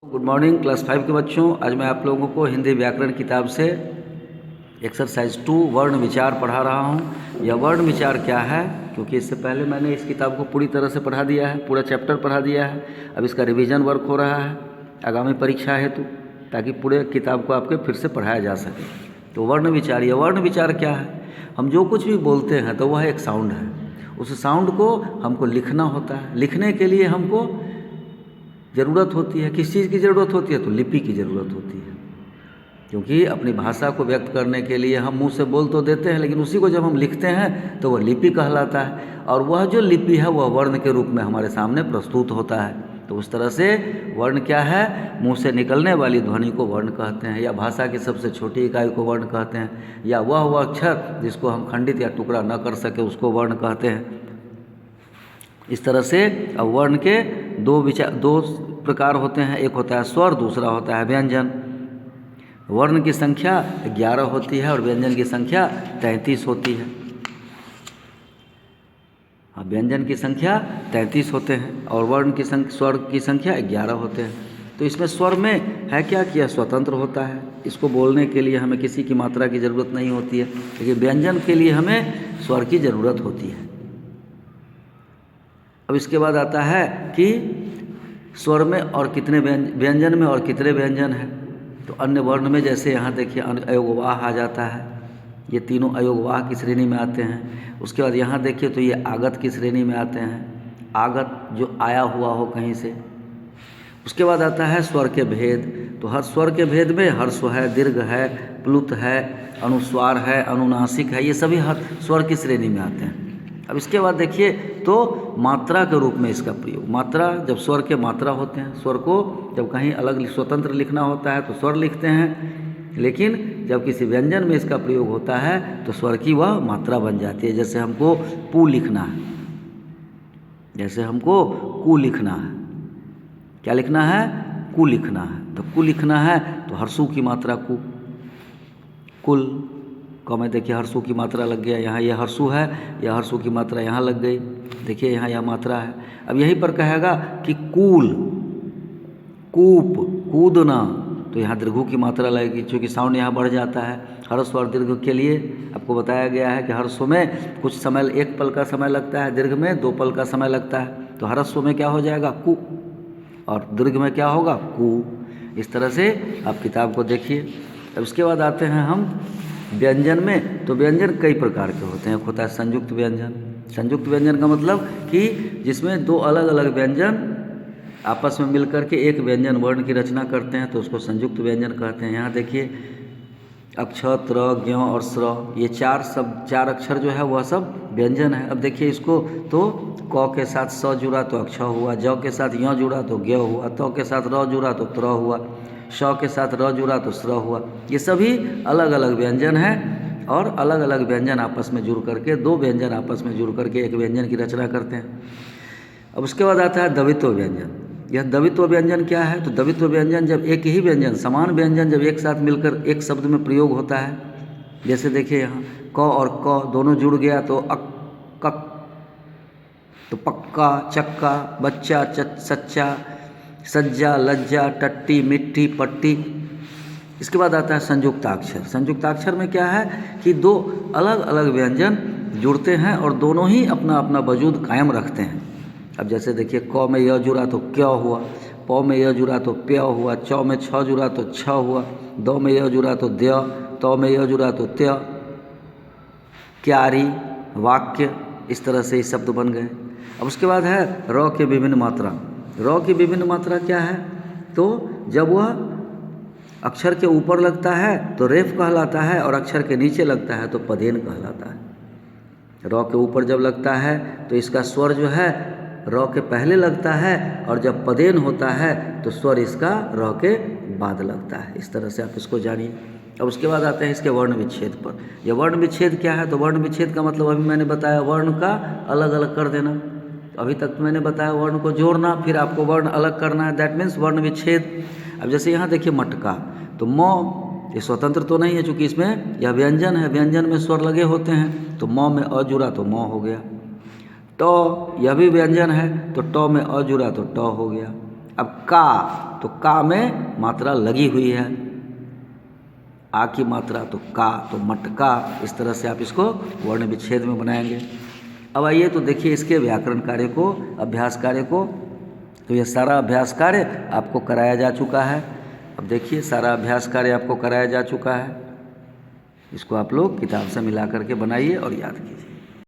Good morning class 5 के बच्चों। आज मैं आप लोगों को हिंदी व्याकरण किताब से एक्सरसाइज 2 वर्ण विचार पढ़ा रहा हूँ। यह वर्ण विचार क्या है, क्योंकि इससे पहले मैंने इस किताब को पूरी तरह से पढ़ा दिया है, पूरा चैप्टर पढ़ा दिया है। अब इसका रिवीजन वर्क हो रहा है आगामी परीक्षा हेतु, ताकि पूरे किताब को आपके फिर से पढ़ाया जा सके। तो वर्ण विचार, यह वर्ण विचार क्या है? हम जो कुछ भी बोलते हैं तो वह एक साउंड है। उस साउंड को हमको लिखना होता है। लिखने के लिए हमको ज़रूरत होती है, किस चीज़ की ज़रूरत होती है? तो लिपि की ज़रूरत होती है। क्योंकि अपनी भाषा को व्यक्त करने के लिए हम मुंह से बोल तो देते हैं, लेकिन उसी को जब हम लिखते हैं तो वह लिपि कहलाता है। और वह जो लिपि है वह वर्ण के रूप में हमारे सामने प्रस्तुत होता है। तो उस तरह से वर्ण क्या है? मुंह से निकलने वाली ध्वनि को वर्ण कहते हैं, या भाषा की सबसे छोटी इकाई को वर्ण कहते हैं, या वह अक्षर जिसको हम खंडित या टुकड़ा न कर सके उसको वर्ण कहते हैं। इस तरह से अब वर्ण के दो प्रकार होते हैं। एक होता है स्वर, दूसरा होता है व्यंजन। वर्ण की संख्या 11 होती है और व्यंजन की संख्या 33 होती है। हाँ, व्यंजन की संख्या 33 होते हैं और वर्ण की स्वर की संख्या 11 होते हैं। तो इसमें स्वर में है क्या कि यह स्वतंत्र होता है। इसको बोलने के लिए हमें किसी की मात्रा की ज़रूरत नहीं होती है, लेकिन व्यंजन के लिए हमें स्वर की ज़रूरत होती है। अब इसके बाद आता है कि स्वर में और कितने व्यंजन में और कितने व्यंजन हैं। तो अन्य वर्ण में जैसे यहाँ देखिए अयोगवाह आ जाता है, ये तीनों अयोगवाह की श्रेणी में आते हैं। उसके बाद यहाँ देखिए तो ये आगत की श्रेणी में आते हैं, आगत जो आया हुआ हो कहीं से। उसके बाद आता है स्वर के भेद। तो हर स्वर के भेद में हर्ष है, दीर्घ है, प्लुत है, अनुस्वार है, अनुनासिक है, ये सभी हर स्वर की श्रेणी में आते हैं। अब इसके बाद देखिए तो मात्रा के रूप में इसका प्रयोग। मात्रा, जब स्वर के मात्रा होते हैं, स्वर को जब कहीं अलग स्वतंत्र लिखना होता है तो स्वर लिखते हैं, लेकिन जब किसी व्यंजन में इसका प्रयोग होता है तो स्वर की वह मात्रा बन जाती है। जैसे हमको पू लिखना है, जैसे हमको कु लिखना है, क्या लिखना है? कु लिखना है। तो कु लिखना है तो हर्षु की मात्रा कु, कुल को में देखिए हर्षु की मात्रा लग गया। यहाँ यह हर्षु है, यह हर्षु की मात्रा यहाँ लग गई। देखिए यहाँ यह मात्रा है। अब यहीं पर कहेगा कि कूल, कूप, कूदना, तो यहाँ दीर्घु की मात्रा लगेगी, क्योंकि साउंड यहाँ बढ़ जाता है। हर्ष और दीर्घ के लिए आपको बताया गया है कि हर्षों में कुछ समय, 1 पल का समय लगता है, दीर्घ में 2 पल का समय लगता है। तो हर्षों में क्या हो जाएगा? कु, और दीर्घ में क्या होगा? कु। इस तरह से आप किताब को देखिए। अब उसके बाद आते हैं हम व्यंजन में। तो व्यंजन कई प्रकार के होते हैं। एक होता है संयुक्त व्यंजन। संयुक्त व्यंजन का मतलब कि जिसमें 2 अलग अलग व्यंजन आपस में मिलकर के एक व्यंजन वर्ण की रचना करते हैं, तो उसको संयुक्त व्यंजन कहते हैं। यहाँ देखिए अक्ष, त्र, ज्ञ और स्र, ये 4 अक्षर जो है वह सब व्यंजन है। अब देखिए इसको तो क के साथ स जुड़ा तो अक्ष हुआ, ज के साथ य जुड़ा तो ज्ञ हुआ, त के साथ र जुड़ा तो त्र हुआ, श के साथ र जुड़ा तो स्र हुआ। ये सभी अलग अलग व्यंजन हैं और अलग अलग व्यंजन आपस में जुड़ करके, 2 व्यंजन आपस में जुड़ करके एक व्यंजन की रचना करते हैं। अब उसके बाद आता है द्वित्व व्यंजन। यह द्वित्व व्यंजन क्या है? तो द्वित्व व्यंजन जब एक ही व्यंजन, समान व्यंजन जब एक साथ मिलकर एक शब्द में प्रयोग होता है। जैसे देखिए यहाँ क और क दोनों जुड़ गया तो अक, कक, तो पक्का, चक्का, बच्चा, सच्चा, सज्जा, लज्जा, टट्टी, मिट्टी, पट्टी। इसके बाद आता है संयुक्ताक्षर। संयुक्ताक्षर में क्या है कि 2 अलग अलग व्यंजन जुड़ते हैं और दोनों ही अपना अपना वजूद कायम रखते हैं। अब जैसे देखिए क में य जुड़ा तो क्य हुआ, प में य जुड़ा तो प्य हुआ, च में छ जुड़ा तो छ हुआ, द में य जुड़ा तो द्य, त में य जुड़ा तो त्य, क्यारी, वाक्य, इस तरह से ये शब्द बन गए। अब उसके बाद है र के विभिन्न मात्रा। र की विभिन्न मात्रा क्या है? तो जब वह अक्षर के ऊपर लगता है तो रेफ कहलाता है, और अक्षर के नीचे लगता है तो पदेन कहलाता है। र के ऊपर जब लगता है तो इसका स्वर जो है र के पहले लगता है, और जब पदेन होता है तो स्वर इसका र के बाद लगता है। इस तरह से आप इसको जानिए। अब उसके बाद आते हैं इसके वर्ण विच्छेद पर। यह वर्ण विच्छेद क्या है? तो वर्ण विच्छेद का मतलब अभी मैंने बताया वर्ण का अलग अलग कर देना। अभी तक तो मैंने बताया वर्ण को जोड़ना, फिर आपको वर्ण अलग करना है, दैट मीन्स वर्ण विच्छेद। अब जैसे यहाँ देखिए मटका, तो म, ये स्वतंत्र तो नहीं है, चूँकि इसमें यह व्यंजन है, व्यंजन में स्वर लगे होते हैं। तो म में अ जुड़ा तो म हो गया। ट, यह भी व्यंजन है, तो ट में अ जुड़ा तो ट हो गया। अब का, तो का में मात्रा लगी हुई है, आ की मात्रा, तो का, तो मटका। इस तरह से आप इसको वर्ण विच्छेद में बनाएंगे। अब आइए तो देखिए इसके व्याकरण कार्य को, अभ्यास कार्य को। तो ये सारा अभ्यास कार्य आपको कराया जा चुका है। अब देखिए सारा अभ्यास कार्य आपको कराया जा चुका है। इसको आप लोग किताब से मिला करके बनाइए और याद कीजिए।